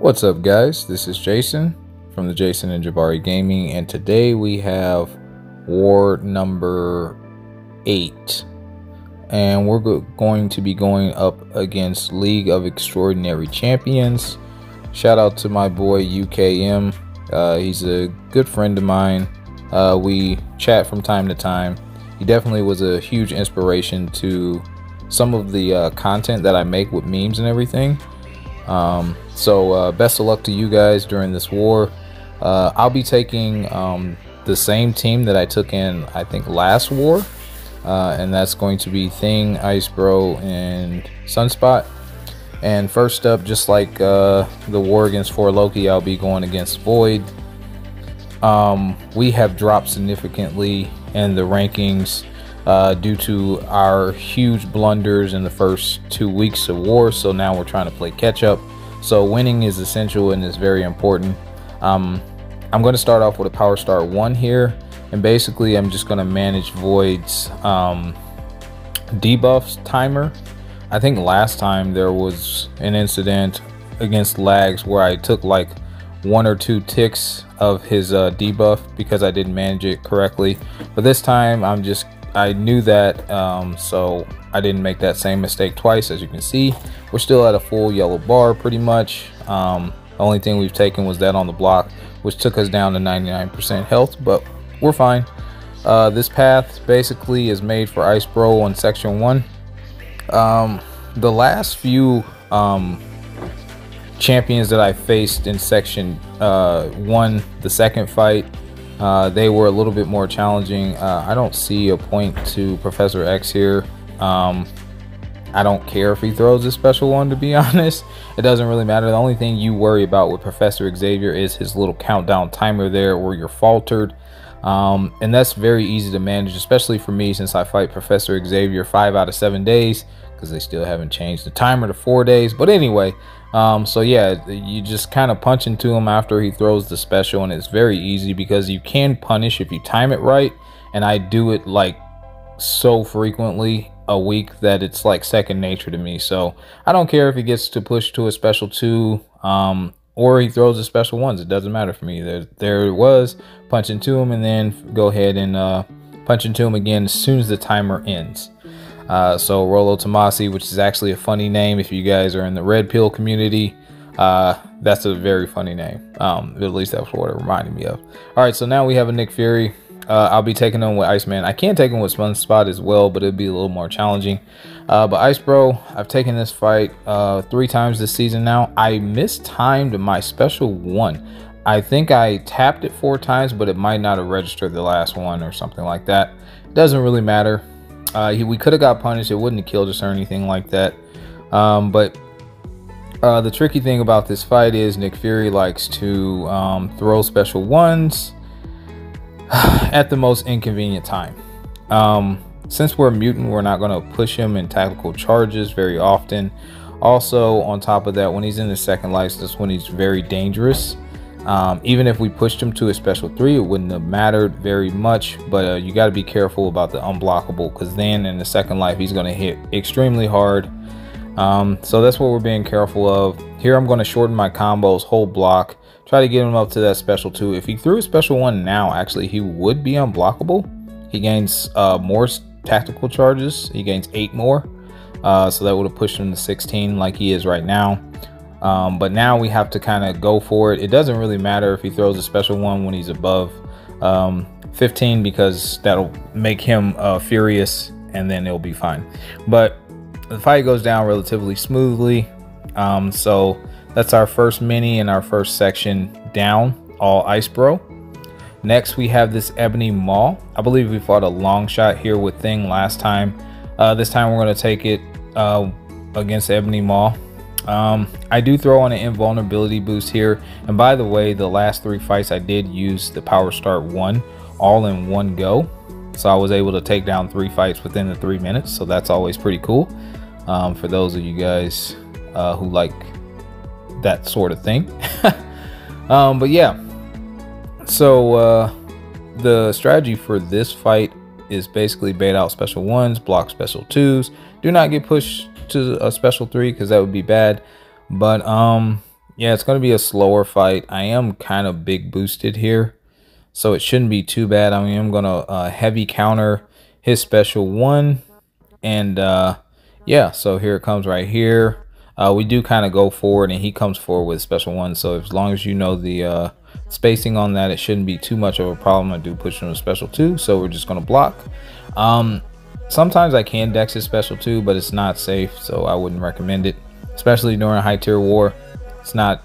What's up, guys? This is Jason from the Jason&Jabari Gaming, and today we have war number 8, and we're going to be going up against League of Extraordinary Champions. Shout out to my boy UKM. He's a good friend of mine. We chat from time to time. He definitely was a huge inspiration to some of the content that I make with memes and everything. So best of luck to you guys during this war. I'll be taking the same team that I took in, I think, last war, and that's going to be Thing, Icebro, and Sunspot. And first up, just like the war against 4 Loki, I'll be going against Void. We have dropped significantly in the rankings due to our huge blunders in the first 2 weeks of war, so now we're trying to play catch up. So winning is essential and is very important. I'm going to start off with a power star 1 here, and basically I'm just going to manage Void's debuffs timer. I think last time there was an incident against Lags where I took like 1 or 2 ticks of his debuff because I didn't manage it correctly, but this time I knew that, so I didn't make that same mistake twice. As you can see, we're still at a full yellow bar pretty much. The only thing we've taken was that on the block, which took us down to 99% health, but we're fine. This path basically is made for Icebro on section 1. The last few champions that I faced in section 1, the second fight, they were a little bit more challenging. I don't see a point to Professor X here. I don't care if he throws a special one, to be honest. It doesn't really matter. The only thing you worry about with Professor Xavier is his little countdown timer there where you're faltered. And that's very easy to manage, especially for me, since I fight Professor Xavier 5 out of 7 days, because they still haven't changed the timer to 4 days. But anyway, so yeah, you just kind of punch into him after he throws the special, and it's very easy because you can punish if you time it right, and I do it like so frequently a week that it's like second nature to me. So I don't care if he gets to push to a special 2 or he throws the special 1s. It doesn't matter for me. There it was, punch into him, and then go ahead and punch into him again as soon as the timer ends. So Rolo Tomasi, which is actually a funny name if you guys are in the red pill community. That's a very funny name. At least that's what it reminded me of. All right, so now we have a Nick Fury. I'll be taking him with Iceman. I can take him with Sunspot as well, but it'd be a little more challenging. But Icebro, I've taken this fight 3 times this season now. I mistimed my special 1. I think I tapped it 4 times, but it might not have registered the last one or something like that. It doesn't really matter. We could have got punished. It wouldn't have killed us or anything like that. But the tricky thing about this fight is Nick Fury likes to throw special 1s at the most inconvenient time. Since we're a mutant, we're not going to push him in tactical charges very often. Also, on top of that, when he's in the second life, that's when he's very dangerous. Even if we pushed him to a special 3, it wouldn't have mattered very much, but you got to be careful about the unblockable, because then in the second life he's going to hit extremely hard. So that's what we're being careful of. Here I'm going to shorten my combos, whole block, try to get him up to that special 2. If he threw a special 1 now, actually he would be unblockable. He gains more tactical charges. He gains 8 more, so that would have pushed him to 16 like he is right now. But now we have to kind of go for it. It doesn't really matter if he throws a special 1 when he's above 15, because that'll make him furious, and then it'll be fine. But the fight goes down relatively smoothly. So that's our first mini and our first section down, all Icebro. Next we have this Ebony Maw. I believe we fought a long shot here with Thing last time. This time we're going to take it against Ebony Maw. I do throw on an invulnerability boost here, and by the way, the last 3 fights I did use the power start 1 all in one go, so I was able to take down 3 fights within the 3 minutes, so that's always pretty cool for those of you guys who like that sort of thing. But yeah, so the strategy for this fight is basically bait out special 1s, block special 2s, do not get pushed to a special 3 because that would be bad. But Yeah, it's going to be a slower fight. I am kind of big boosted here, so it shouldn't be too bad. I mean, I'm going to heavy counter his special 1. And yeah, so here it comes right here. We do kind of go forward, and he comes forward with special 1. So as long as you know the spacing on that, it shouldn't be too much of a problem. I do push him to special 2, so we're just going to block. Sometimes I can dex his special 2, but it's not safe, so I wouldn't recommend it, especially during high tier war. It's not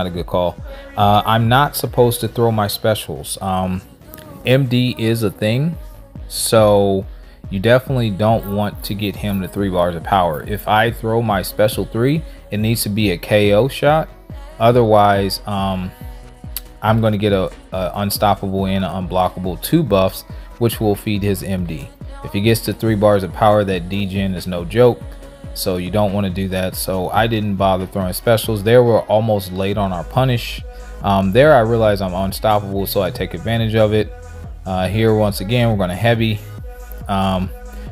a good call. I'm not supposed to throw my specials. MD is a thing, so you definitely don't want to get him to 3 bars of power. If I throw my special 3, it needs to be a KO shot. Otherwise, I'm going to get a unstoppable and an unblockable 2 buffs, which will feed his MD. If he gets to 3 bars of power, that degen is no joke. So you don't want to do that. So I didn't bother throwing specials. There we're almost late on our punish. There I realize I'm unstoppable, so I take advantage of it. Here once again we're going to heavy. And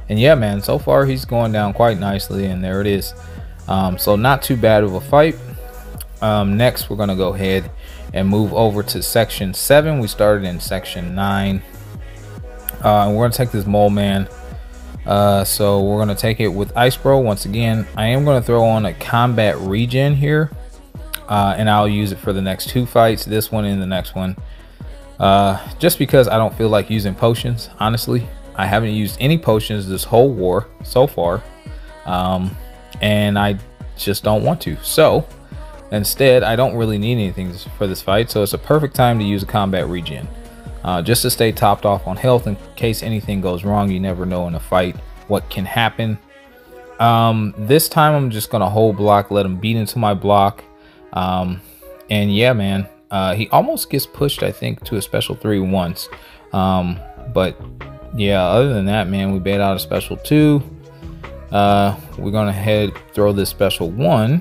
yeah, man, so far he's going down quite nicely, and there it is. So not too bad of a fight. Next we're going to go ahead and move over to section 7. We started in section 9. And we're going to take this Moleman. So we're going to take it with Ice Bro. Once again, I am going to throw on a combat regen here, and I'll use it for the next 2 fights, this one and the next one, just because I don't feel like using potions. Honestly, I haven't used any potions this whole war so far, and I just don't want to. So instead, I don't really need anything for this fight, so it's a perfect time to use a combat regen. Just to stay topped off on health in case anything goes wrong. You never know in a fight what can happen. This time I'm just gonna hold block, let him beat into my block, and yeah, man, he almost gets pushed, I think, to a special 3 once, but yeah, other than that, man, we bait out a special 2. We're gonna throw this special 1,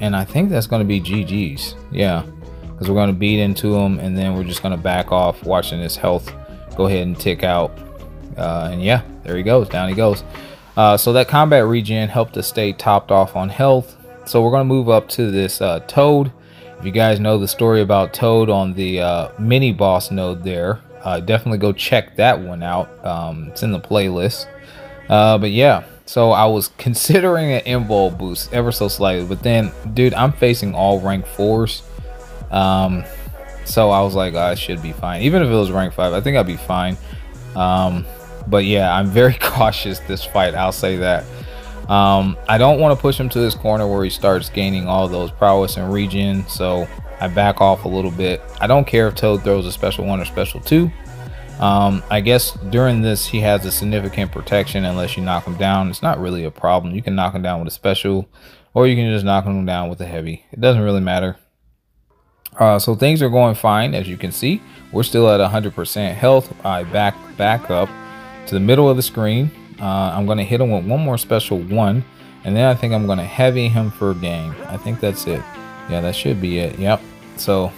and I think that's gonna be GG's. Yeah, because we're going to beat into him, and then we're just going to back off, watching his health go ahead and tick out. And yeah, there he goes, down he goes. So that combat regen helped us stay topped off on health. So we're going to move up to this Toad. If you guys know the story about Toad on the mini boss node there, definitely go check that one out. It's in the playlist. But yeah, so I was considering an invul boost ever so slightly, but then, dude, I'm facing all rank 4s. So I was like, I should be fine. Even if it was rank 5, I think I'd be fine. But yeah, I'm very cautious this fight, I'll say that. I don't want to push him to this corner where he starts gaining all those prowess and regen, so I back off a little bit. I don't care if Toad throws a special 1 or special 2. I guess during this he has a significant protection unless you knock him down. It's not really a problem. You can knock him down with a special, or you can just knock him down with a heavy. It doesn't really matter. So things are going fine. As you can see, we're still at 100% health. I back up to the middle of the screen. I'm going to hit him with one more special 1, and then I think I'm going to heavy him for a game. I think that's it. Yeah, that should be it. Yep. So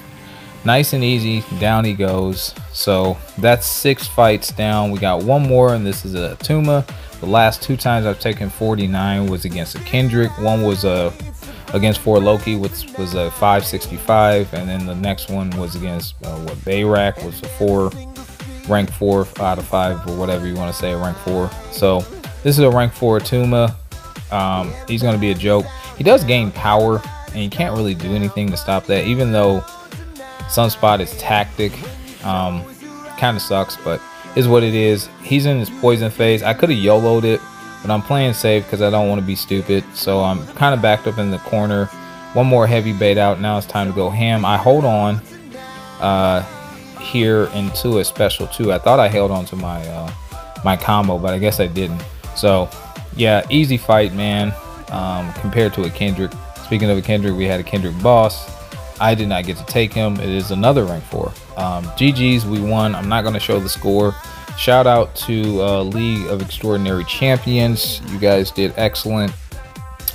nice and easy, down he goes. So that's 6 fights down. We got 1 more, and this is a Tuma. The last 2 times I've taken 49 was against a Kendrick. One was against 4 Loki, which was a 565, and then the next one was against Bayrak, was a rank 4 out of 5, or whatever you want to say, rank 4. So this is a rank 4 Tuma. He's going to be a joke. He does gain power, and you can't really do anything to stop that, even though sunspot is tactic. Kind of sucks, but is what it is. He's in his poison phase. I could have YOLO'd it, but I'm playing safe because I don't want to be stupid. So I'm kind of backed up in the corner. 1 more heavy bait out. Now it's time to go ham. I hold on here into a special 2. I thought I held on to my my combo, but I guess I didn't. So yeah, easy fight, man, compared to a Kendrick. Speaking of a Kendrick, we had a Kendrick boss. I did not get to take him. It is another rank 4. GG's, we won. I'm not going to show the score. Shout out to League of Extraordinary Champions. You guys did excellent.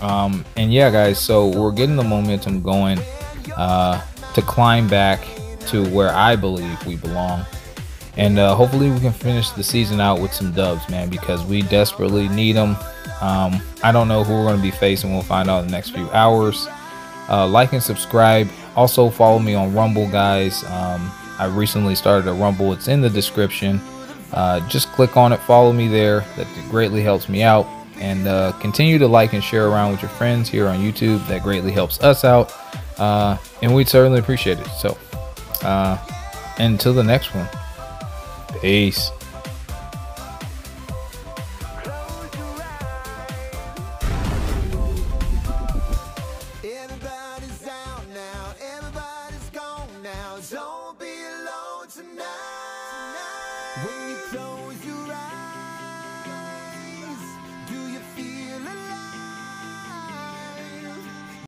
And yeah, guys, so we're getting the momentum going to climb back to where I believe we belong. And hopefully we can finish the season out with some dubs, man, because we desperately need them. I don't know who we're going to be facing. We'll find out in the next few hours. Like and subscribe. Also follow me on Rumble, guys. I recently started a Rumble. It's in the description. Just click on it, follow me there. That greatly helps me out. And continue to like and share around with your friends here on YouTube. That greatly helps us out. And we'd certainly appreciate it. So until the next one, peace. Everybody's out now, everybody's gone now. Don't be alone tonight. When you close your eyes.